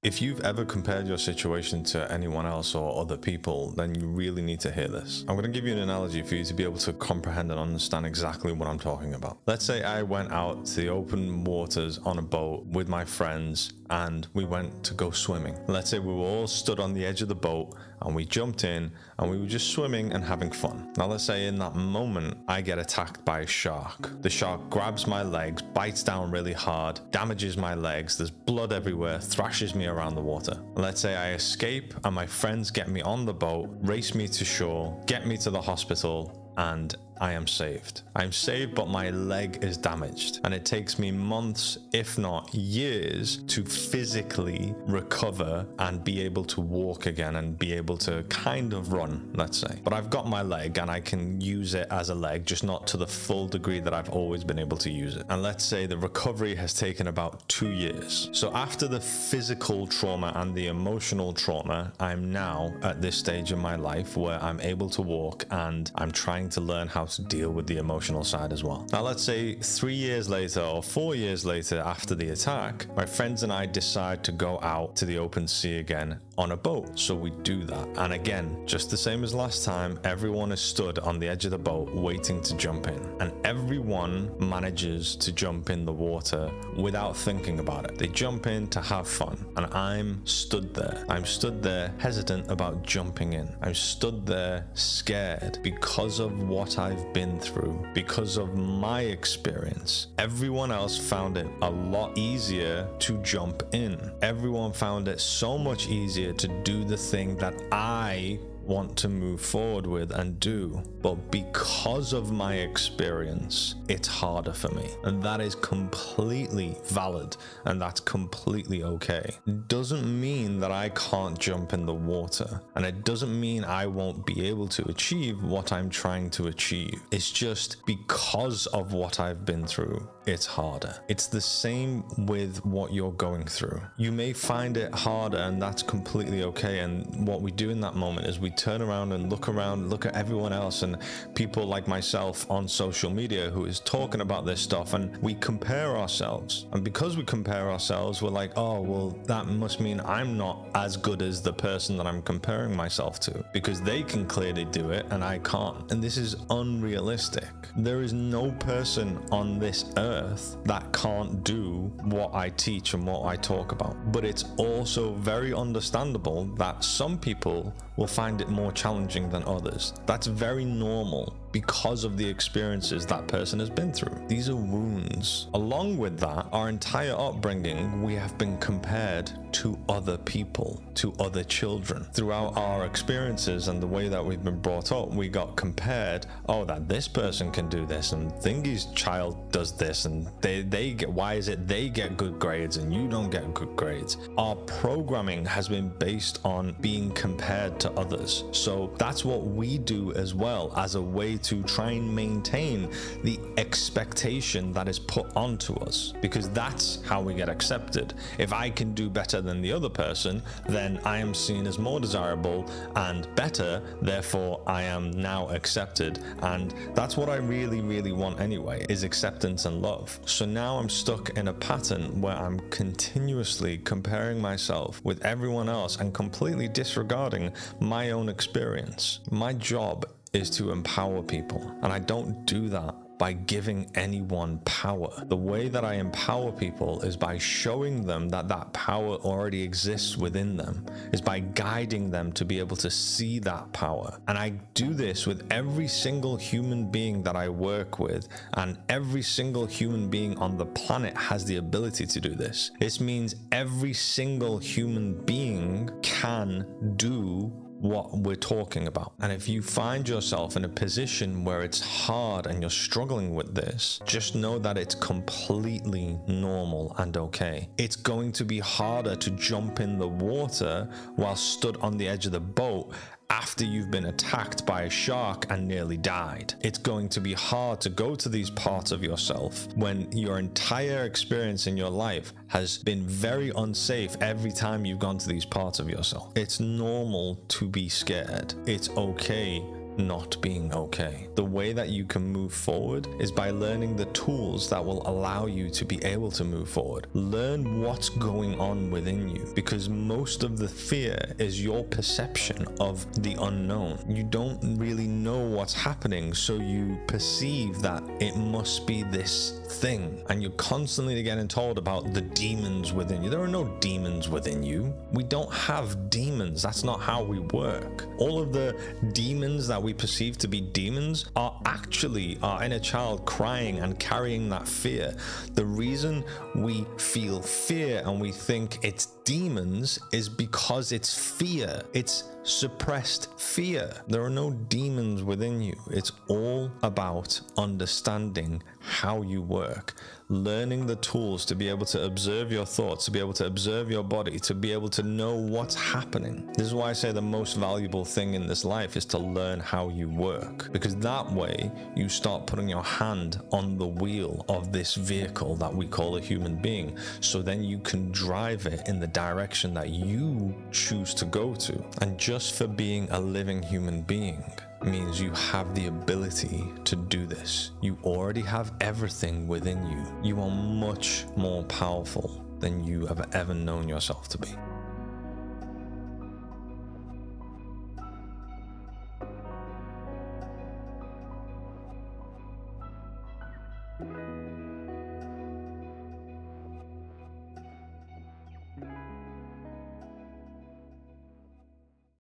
If you've ever compared your situation to anyone else or other people, then you really need to hear this. I'm going to give you an analogy for you to be able to comprehend and understand exactly what I'm talking about. Let's say I went out to the open waters on a boat with my friends and we went to go swimming. Let's say we were all stood on the edge of the boat and we jumped in and we were just swimming and having fun. Now let's say in that moment I get attacked by a shark. The shark grabs my legs, bites down really hard, damages my legs, there's blood everywhere, thrashes me around the water. Let's say I escape and my friends get me on the boat, race me to shore, get me to the hospital, and I am saved. I'm saved, but my leg is damaged. And it takes me months, if not years, to physically recover and be able to walk again and be able to kind of run, let's say. But I've got my leg and I can use it as a leg, just not to the full degree that I've always been able to use it. And let's say the recovery has taken about 2 years. So after the physical trauma and the emotional trauma, I'm now at this stage in my life where I'm able to walk and I'm trying to learn how to deal with the emotional side as well. Now let's say 3 years later or 4 years later after the attack, my friends and I decide to go out to the open sea again on a boat. So we do that. And again, just the same as last time, everyone is stood on the edge of the boat waiting to jump in. And everyone manages to jump in the water without thinking about it. They jump in to have fun. And I'm stood there. I'm stood there hesitant about jumping in. I'm stood there scared because of what I've been through, because of my experience. Everyone else found it a lot easier to jump in. Everyone found it so much easier to do the thing that I want to move forward with and do, but because of my experience, it's harder for me, and that is completely valid and that's completely okay. It doesn't mean that I can't jump in the water, and it doesn't mean I won't be able to achieve what I'm trying to achieve. It's just because of what I've been through, it's harder. It's the same with what you're going through. You may find it harder, and that's completely okay. And what we do in that moment is we turn around and look at everyone else and people like myself on social media who is talking about this stuff, and we compare ourselves. And because we compare ourselves, we're like, oh, well, that must mean I'm not as good as the person that I'm comparing myself to, because they can clearly do it and I can't. And this is unrealistic. There is no person on this earth that can't do what I teach and what I talk about. But it's also very understandable that some people will find it more challenging than others. That's very normal because of the experiences that person has been through. These are wounds. Along with that, our entire upbringing, we have been compared to other people, to other children. Throughout our experiences and the way that we've been brought up, we got compared, oh, that this person can do this, and Thingy's child does this, and they get, why is it they get good grades and you don't get good grades? Our programming has been based on being compared to others. So that's what we do as well, as a way to try and maintain the expectation that is put onto us, because that's how we get accepted. If I can do better than the other person, then I am seen as more desirable and better, therefore I am now accepted. And that's what I really, really want anyway, is acceptance and love. So now I'm stuck in a pattern where I'm continuously comparing myself with everyone else and completely disregarding my own experience. My job is to empower people, and I don't do that by giving anyone power. The way that I empower people is by showing them that that power already exists within them, is by guiding them to be able to see that power. And I do this with every single human being that I work with, and every single human being on the planet has the ability to do this. This means every single human being can do what we're talking about. And if you find yourself in a position where it's hard and you're struggling with this, just know that it's completely normal and okay. It's going to be harder to jump in the water while stood on the edge of the boat after you've been attacked by a shark and nearly died. It's going to be hard to go to these parts of yourself when your entire experience in your life has been very unsafe every time you've gone to these parts of yourself. It's normal to be scared. It's okay not being okay. The way that you can move forward is by learning the tools that will allow you to be able to move forward. Learn what's going on within you, because most of the fear is your perception of the unknown. You don't really know what's happening, so you perceive that it must be this thing, and you're constantly getting told about the demons within you. There are no demons within you. We don't have demons. That's not how we work. All of the demons that we perceive to be demons are actually our inner child crying and carrying that fear. The reason we feel fear and we think it's demons is because it's fear. It's suppressed fear. There are no demons within you. It's all about understanding how you work, learning the tools to be able to observe your thoughts, to be able to observe your body, to be able to know what's happening. This is why I say the most valuable thing in this life is to learn how you work, because that way you start putting your hand on the wheel of this vehicle that we call a human being, so then you can drive it in the direction that you choose to go to. And just for being a living human being means you have the ability to do this. You already have everything within you. You are much more powerful than you have ever known yourself to be.